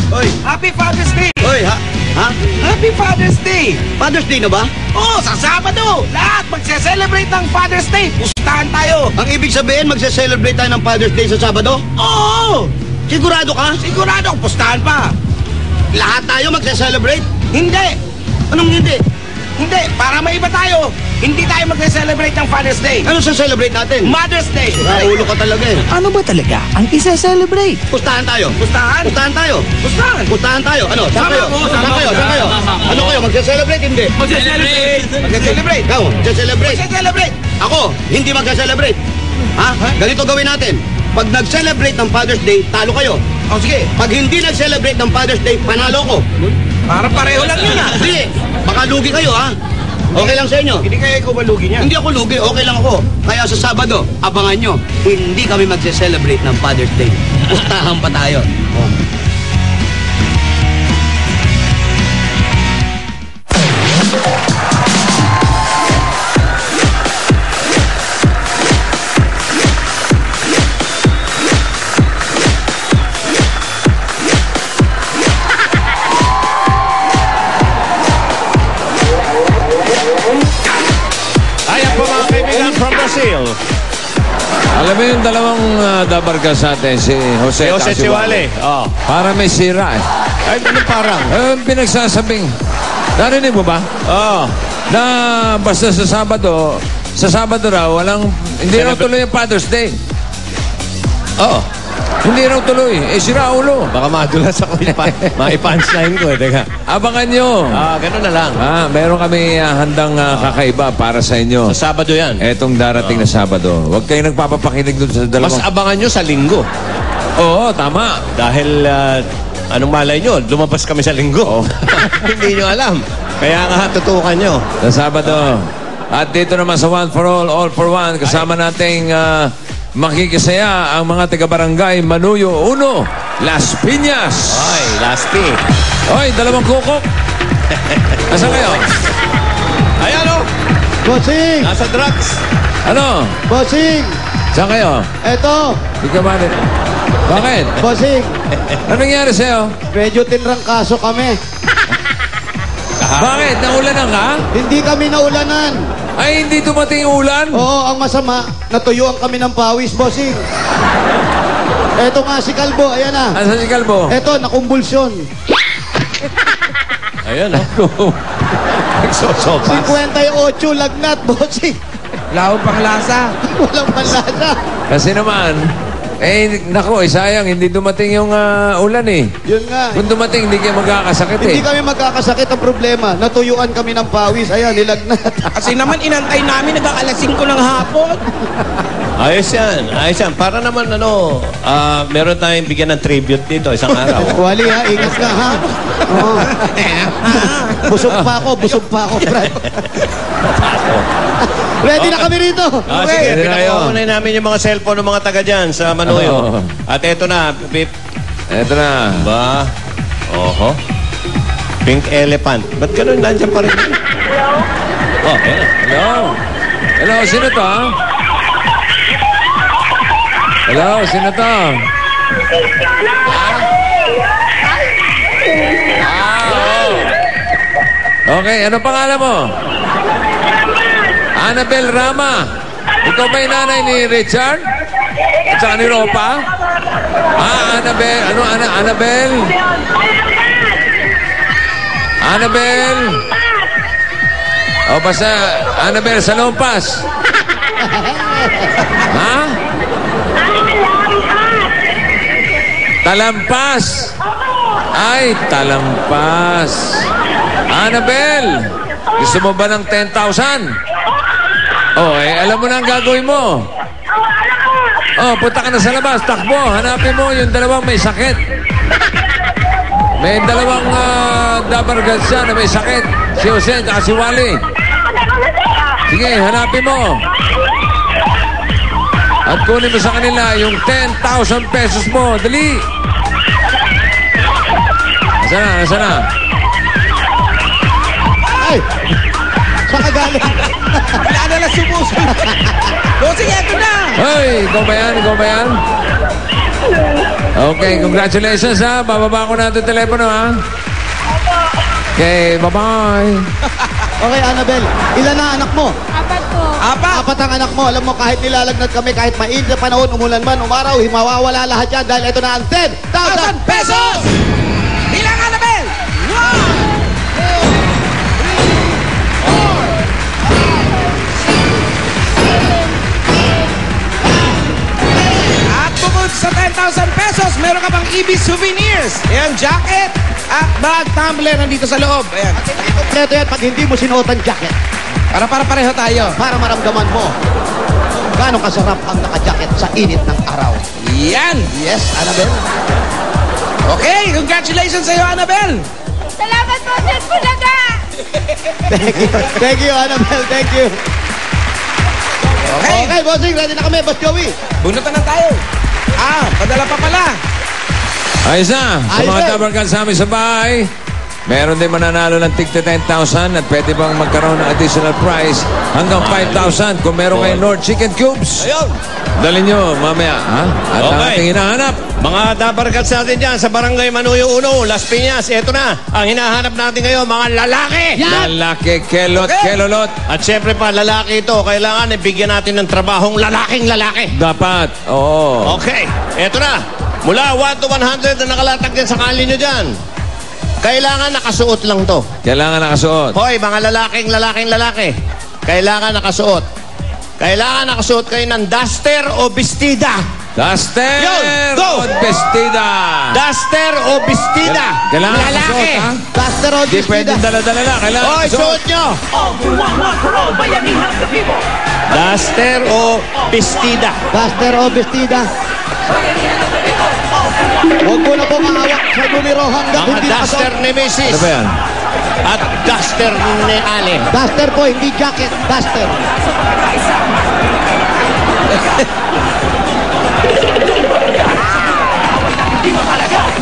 Oy. Happy Father's Day! Oy, ha? Happy Father's Day! Father's Day na ba? Oo, sa Sabado! Lahat magse-celebrate ng Father's Day! Pustahan tayo! Ang ibig sabihin, magse-celebrate tayo ng Father's Day sa Sabado? Oo! Sigurado ka? Sigurado, pustahan pa! Lahat tayo magse-celebrate? Hindi! Anong hindi? Hindi, para maiba tayo! Hindi tayo magse-celebrate ng Father's Day! Ano sa celebrate natin? Mother's Day! Ulo ka talaga eh. Ano ba talaga ang isa-celebrate? Pustahan tayo. Pustahan! Pustahan tayo. Pustahan! Pustahan tayo. Ano? Saan Sama kayo? ko, Saan sama kayo? ko. Saan kayo? Ano kayo? Magse-celebrate? Hindi. Magse-celebrate! Magse-celebrate! Ikaw, magse-celebrate? Magse-celebrate! Ako, hindi magse-celebrate. Ha? Ganito gawin natin. Pag nag-celebrate ng Father's Day, talo kayo. O sige, Pag hindi nag-celebrate ng Father's Day, panalo ko. para pareho lang yun ah! Hindi. Baka lugi kayo, ha? Okay lang sa inyo. Hindi kaya ikaw malugi niya. Hindi ako lugi, okay lang ako. Kaya sa Sabado, abangan nyo, hindi kami magse-celebrate ng Father's Day. Pustahan pa tayo. Oh. Ayan po mga kaibigan from Brazil. Alam mo yung dalawang dabarga sa atin, si Jose Si Jose Chiwale. Oh. Para may sira eh. Ay, anong parang? Pinagsasabing, narinig mo ba? Oh. Na basta sa Sabado raw, hindi raw tuloy yung Father's Day. Oh. Hindi raw tuloy. Sira ulo. Baka madulas ako maipunchline ko. Teka. Abangan nyo. Ganun na lang. Meron kami handang kakaiba para sa inyo. Sa Sabado yan. Etong darating na Sabado. Huwag kayong nagpapapakinig doon sa dalawang... Mas abangan nyo sa linggo. Oo, tama. Dahil, anong malay nyo, lumabas kami sa linggo. Hindi nyo alam. Kaya nga, tutukan nyo. Sa Sabado. At dito naman sa One for All for One, kasama nating makikisaya ang mga taga-barangay Manuyo 1, Las Piñas. Ay, last pick. Oy, dalawang kukok. Nasaan kayo? Ayan o. Bossing! Nasa drugs. Ano? Bossing! Saan kayo? Eto! Di ka ba? Bakit? Bossing! Anong nangyari sa'yo? Medyo tinrangkaso kami. Bakit? Naulanan ka? Hindi kami naulanan. Ay, hindi dumating yung ulan? Oo, ang masama, natuyuan kami ng pawis, Bossing. Eto nga si Kalbo, ayan na. Asa si Kalbo? Eto, nakumbulsyon. Ayan o. Nagsosopas. 58 lagnat, Bossing. Lao pang lasa. Walang panlasa. Kasi naman, naku, sayang, hindi dumating yung ulan eh. Yun nga. Kung dumating, hindi kayo magkakasakit eh. Hindi kami magkakasakit ang problema. Natuyuan kami ng pawis. Ayan, nilagnat. Kasi naman inantay namin nagkakalasing ko ng hapon. Ayos yan. Ayos yan. Para naman meron tayong bigyan ng tribute dito isang araw. Wali ha, ingat ka ha. Oo. Busog pa ako, Brad. Ready na kami rito. Sige, Ready na kayo. pinakuha na namin yung mga cellphone ng mga taga dyan sa Manuyo. At eto na, Pip. Eto na. Ba? Oho. Pink elephant. Ba't ganun? Nandiyan pa rin. Oh, ayan. Hello? Hello, sino to? Hello, sino to? Okay, ano pangalan mo? Annabel Rama. Ikaw ba yung nanay ni Richard? At saka ni Ropa? Annabel. Ano, Annabel? Annabel. O, basta Annabel Salompas. Ha? Talampas. Ay, talampas. Annabel, gusto mo ba ng 10,000? Oh, alam mo na ang gagawin mo. Oh, punta ka na sa labas, takbo. Hanapin mo yung dalawang may sakit. May dalawang dabargas siya na may sakit. Si Jose at si Wally. Sige, hanapin mo. At kunin mo sa kanila yung 10,000 pesos mo. Dali. Nasaan na? Ay! Saan ka galing? Wala na lang sumusunod. Bossing, eto na. Hoy, ikaw ba yan? Okay, congratulations ha. Bababa ko na ito telepono ha. Okay, bye-bye. Okay, Annabel, ilan na anak mo? Apat po. Apat ang anak mo. Alam mo, kahit nilalagnat kami, kahit mainit na panahon, umulan man, umaraw, mawawala lahat yan dahil ito na ang 10,000 pesos! Bilang Annabel! 1, 2, 3, 4, 5, 6, 7, 8. At bukod sa 10,000 pesos, meron ka pang EB souvenirs. Ayan, jacket at bag tumbler nandito sa loob. Ayan. At hindi kompleto yan pag hindi mo sinuot ang jacket. Para pareho tayo. Para maramdaman mo gaano kasarap ang naka-jacket sa init ng araw. Yan! Yes, Annabel. Okay, congratulations sa iyo, Annabel! Salamat po, Sir Bulaga! Thank you, Annabel. Thank you. Okay, Okay, bossing, ready na kami, Boss Joey. bunutan na tayo. Padala pa pala. Ayos na. Sa Ayos mga na. tabarkan sa amin sa bahay, meron din mananalo ng tig 10,000 at pwede bang magkaroon ng additional prize hanggang 5,000 kung meron kayong Lord Chicken Cubes. Ayun. Dalhin nyo mamaya, ha? At ang Okay. ating hinahanap, Mga dabarkats natin dyan sa Barangay Manuyo 1, Las Piñas. Ito na, ang hinahanap natin ngayon, mga lalaki. lalaki, kelot, kelolot. At syempre pa, lalaki ito. Kailangan ibigyan natin ng trabahong lalaking lalaki. Dapat, oo. Okay, eto na. Mula 1 to 100 na nakalatag din sa kali nyo dyan. Kailangan nakasuot lang to. Kailangan nakasuot. Hoy, mga lalaking lalaki. Kailangan nakasuot. Kailangan nakasuot kayo ng duster o bestida. Duster Yun, o go! bestida. Duster o bestida. Kailangan lalaki. nakasuot, ha? Duster o Di pwedeng dala-dala na. Kailangan Hoy, nakasuot. suot nyo. Duster o bestida. Duster o bestida. Huwag mo na po mahawak sa numero hanggang Mga hindi duster nakasuot. ni Mrs. Ano ba yan? At duster ni Ale. Duster po, hindi jacket. Duster.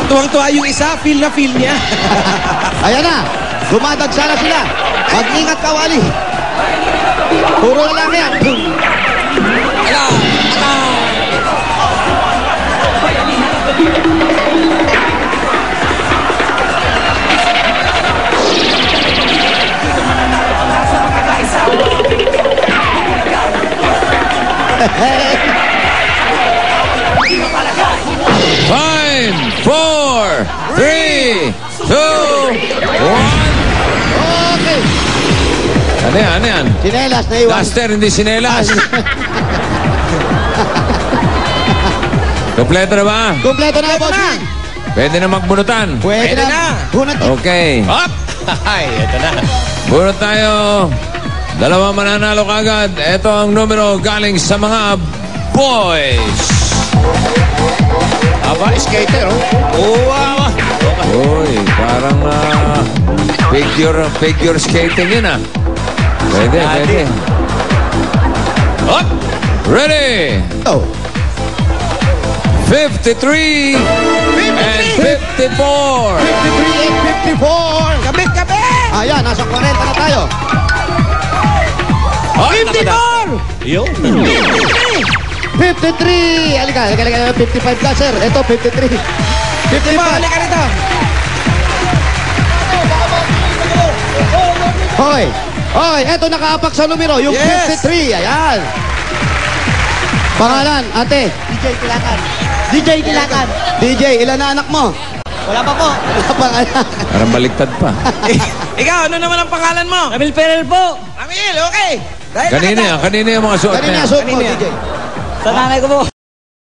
Tuwang-tuwa yung isa, feel na feel niya. Ayan na. Dumadagsala sila. Mag-ingat ka, Wally. Puro lang yan. Five, 4, 3, 2, 1. Okay. Ano yan? Ano yan? Sinelas na iwan. Duster, hindi sinelas. Kompleto na ba? Kompleto na, bossing. Pwede na magbunutan. Pwede Pwede na. na. Bunot. Okay. Hop! Ay, ito na. Bunot tayo. Dalawa mananalo kagad. Ito ang numero galing sa mga boys. Aba, skater, oh. Oh, wow. Uy, parang figure skating yun ah. Pwede, pwede. Hop! Ready? Oh. 53 and 54. 53 and 54. Kabit, kabit! Ayan, nasa 40 na tayo. Oh, 54! Yun. 53. Halika, 55 ka, sir. Ito, 53. 55. Halika rito. Okay. Okay, eto nakaapak sa numero, yung Yes. 53. Ayan. Pangalan, ate. DJ Tilakan. DJ Tilakan. DJ, ilan na anak mo? Wala pa po. Wala pa anak. Parang baliktad pa. Ikaw, ano naman ang pangalan mo? Ramil Perel po. Ramil, okay. Dahil Kanina yan, kanina yung mga suot na Kanina yan. suot mo, Kanina yan. DJ. Sa nanay ko po.